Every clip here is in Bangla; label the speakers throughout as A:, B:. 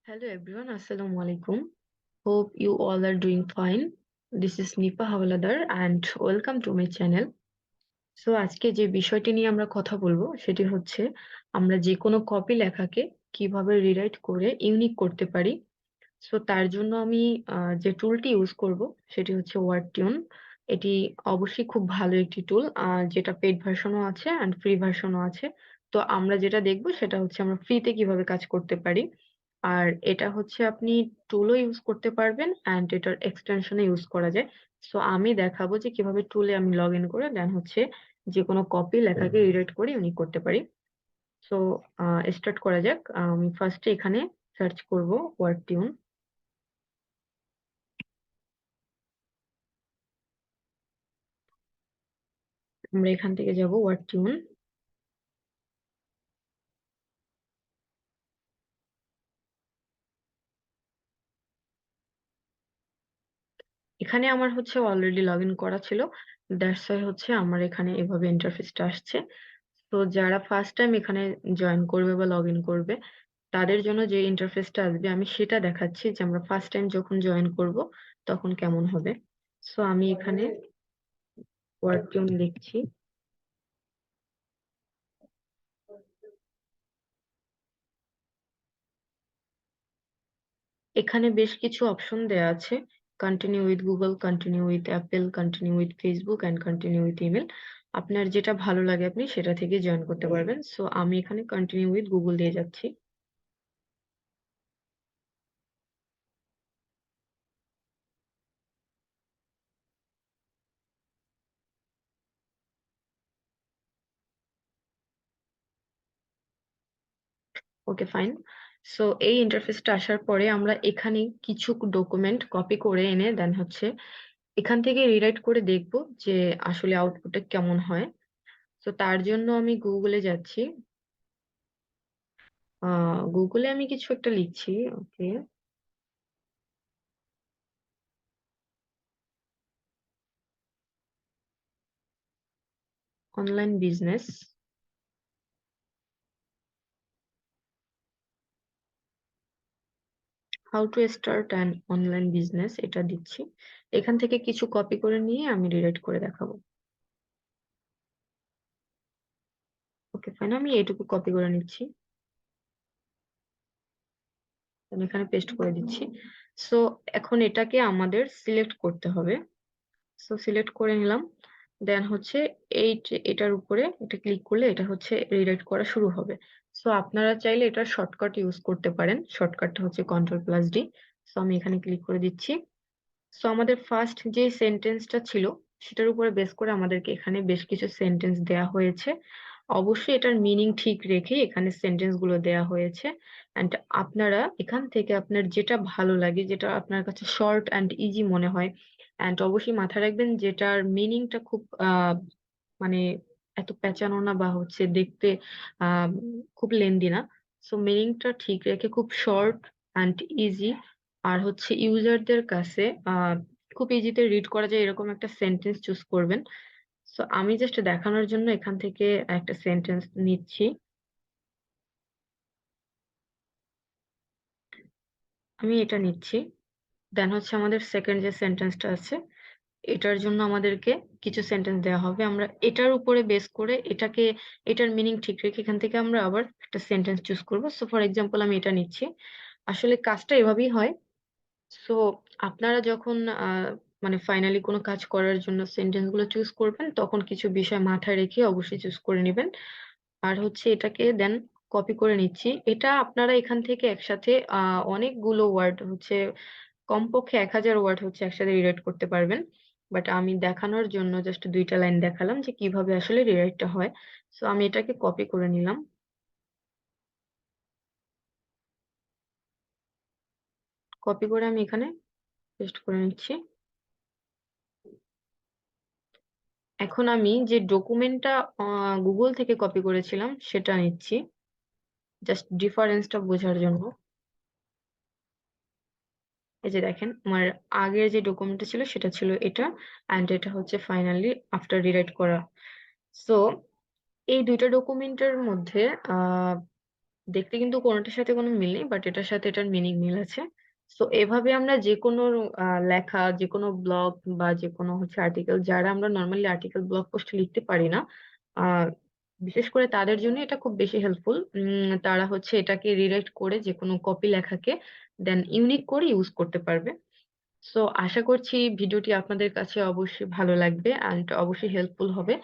A: Hello everyone, Assalamu alaikum. Hope you all are doing fine. This is Nipa Howlader and welcome to my channel. So আজকে যে বিষয়টি নিয়ে আমরা কথা বলবো সেটি হচ্ছে আমরা যে কোনো কপি লেখাকে কিভাবে রিরাইট করে ইউনিক করতে পারি। সো তার জন্য আমি যে টুলটি ইউজ করব সেটি হচ্ছে ওয়ার্ডটিউন। এটি অবশ্যই খুব ভালো একটি টুল, যেটা পেইড ভার্সনও আছে অ্যান্ড ফ্রি ভার্সনও আছে। তো আমরা যেটা দেখবো সেটা হচ্ছে আমরা ফ্রিতে কিভাবে কাজ করতে পারি। আর এটা হচ্ছে আপনি টুলও ইউজ করতে পারবেন অ্যান্ড এটার এক্সটেনশনও ইউজ করা যায়। সো আমি দেখাবো যে কিভাবে টুলে আমি লগ ইন করে দেন হচ্ছে যে কোনো কপি লেখাকে রিরাইট করে ইউনিক করতে পারি। সো স্টার্ট করা যাক। আমি ফার্স্টে এখানে সার্চ করব ওয়ার্ডটিউন। আমরা এখান থেকে যাব ওয়ার্ডটিউন। এখানে আমার হচ্ছে অলরেডি লগ ইন করা ছিল, দ্যাটস ওয়াই হচ্ছে আমার এখানে এভাবে ইন্টারফেসটা আসছে। তো যারা ফার্স্ট টাইম এখানে জয়েন করবে বা লগ ইন করবে তাদের জন্য যে ইন্টারফেসটা আসবে আমি সেটা দেখাচ্ছি যে আমরা ফার্স্ট টাইম যখন জয়েন করব তখন কেমন হবে। সো আমি এখানে ওয়ার্ডটিউন লিখছি। এখানে বেশ কিছু অপশন দেয়া আছে, continue with Google, continue with Apple, continue with Facebook and continue with email. আপনার যেটা ভালো লাগে আপনি সেটা থেকে জয়েন করতে পারবেন। সো আমি এখানে কন্টিনিউ উইথ গুগল দিয়ে যাচ্ছি। ওকে, ফাইন। সো এই ইন্টারফেসটা আসার পরে আমরা এখানে কিছু ডকুমেন্ট কপি করে এনে দেন হচ্ছে এখান থেকে রিরাইট করে দেখব যে আসলে আউটপুটটা কেমন হয়। তো তার জন্য আমি গুগলে যাচ্ছি। গুগলে আমি কিছু একটা লিখছি। Okay, online business, how to start an online business, এটা দিচ্ছি। এখান থেকে কিছু কপি করে নিয়ে আমি রিরাইট করে দেখাবো। ওকে, ফাইন, আমি এইটুকু কপি করে নিচ্ছি। আমি এখানে পেস্ট করে দিচ্ছি। সো এখন এটাকে আমাদের সিলেক্ট করতে হবে। সো সিলেক্ট করে নিলাম। দেন হচ্ছে এটার উপরে এটা ক্লিক করলে এটা হচ্ছে রিরাইট করা শুরু হবে। সো আপনারা চাইলে এটার শর্টকাট ইউজ করতে পারেন। শর্টকাটটা হচ্ছে কন্ট্রোল+ডি। সো আমি এখানে ক্লিক করে দিচ্ছি। সো আমাদের ফার্স্ট যে সেন্টেন্সটা ছিল সেটার উপরে বেস করে আমাদেরকে এখানে বেশ কিছু সেন্টেন্স দেয়া হয়েছে। অবশ্যই এটার মিনিং ঠিক রেখে এখানে সেন্টেন্স গুলো দেয়া হয়েছে। অ্যান্ড আপনারা এখান থেকে আপনার যেটা ভালো লাগে, যেটা আপনার কাছে শর্ট অ্যান্ড ইজি মনে হয়, অ্যান্ড অবশ্যই মাথায় রাখবেন যেটার মিনিংটা খুব মানে এত পেঁচানো না বা হচ্ছে দেখতে আহ খুব লেন্দি না। সো মিনিংটা ঠিক রেখে খুব শর্ট অ্যান্ড ইজি আর হচ্ছে ইউজারদের কাছে খুব ইজিতে রিড করা যায় এরকম একটা সেন্টেন্স চুজ করবেন। সো আমি জাস্ট দেখানোর জন্য এখান থেকে একটা সেন্টেন্স নিচ্ছি। আমি এটা নিচ্ছি। দেন হচ্ছে আমাদের সেকেন্ড যে সেন্টেন্সটা আছে এটার জন্য আমাদেরকে কিছু সেন্টেন্স দেওয়া হবে। আমরা এটার উপরে বেস করে এটার মিনিং ঠিক রেখে এখান থেকে আমরা আবার একটা সেন্টেন্স চুজ করবো। সো ফর এক্সাম্পল আমি এটা নিচ্ছি। আসলে কাজটা এভাবেই হয়। সো আপনারা যখন মানে ফাইনালি কোনো কাজ করার জন্য সেন্টেন্স গুলো চুজ করবেন তখন কিছু বিষয় মাথায় রেখে অবশ্যই চুজ করে নেবেন। আর হচ্ছে এটাকে দেন কপি করে নিচ্ছি। এটা আপনারা এখান থেকে একসাথে অনেকগুলো ওয়ার্ড হচ্ছে কমপক্ষে 1000 ওয়ার্ড হচ্ছে একসাথে রিরাইট করতে পারবেন। বাট আমি দেখানোর জন্য জাস্ট 2টা লাইন দেখালাম যে কিভাবে আসলে রিরাইটটা হয়। সো আমি এটাকে কপি করে নিলাম। কপি করে আমি এখানে পেস্ট করে নিচ্ছি। এখন আমি যে ডকুমেন্টটা গুগল থেকে কপি করেছিলাম সেটা নিচ্ছি, জাস্ট ডিফারেন্সটা বোঝার জন্য। এই যে দেখেন আমার আগের যে ডকুমেন্টটা ছিল সেটা ছিল এটা, অ্যান্ড এটা হচ্ছে ফাইনালি আফটার রিরাইট করা। সো এই দুইটা ডকুমেন্টের মধ্যে দেখতে কিন্তু কোনটার সাথে কোনো মিল নেই। বাট এটার সাথে এটার মিনিং মিল আছে। সো এভাবে আমরা যেকোনো লেখা, যেকোনো ব্লগ বা যেকোনো হচ্ছে আর্টিকেল যারা আমরা নরমালি আর্টিকেল ব্লগ পোস্ট লিখতে পারি না, আ বিশেষ করে তাদের জন্য এটা খুব বেশি হেল্পফুল। তারা হচ্ছে এটাকে রিরাইট করে যেকোনো কপি লেখাকে দেন ইউনিক করে ইউজ করতে পারবে। সো আশা করছি ভিডিওটি আপনাদের কাছে অবশ্যই ভালো লাগবে অ্যান্ড অবশ্যই হেল্পফুল হবে।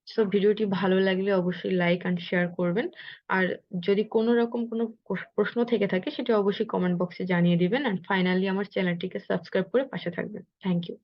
A: সো ভিডিওটি ভালো লাগলে অবশ্যই লাইক অ্যান্ড শেয়ার করবেন। আর যদি কোনো রকম কোনো প্রশ্ন থেকে থাকে সেটা অবশ্যই কমেন্ট বক্সে জানিয়ে দিবেন। অ্যান্ড ফাইনালি আমার চ্যানেলটিকে সাবস্ক্রাইব করে পাশে থাকবেন। Thank you.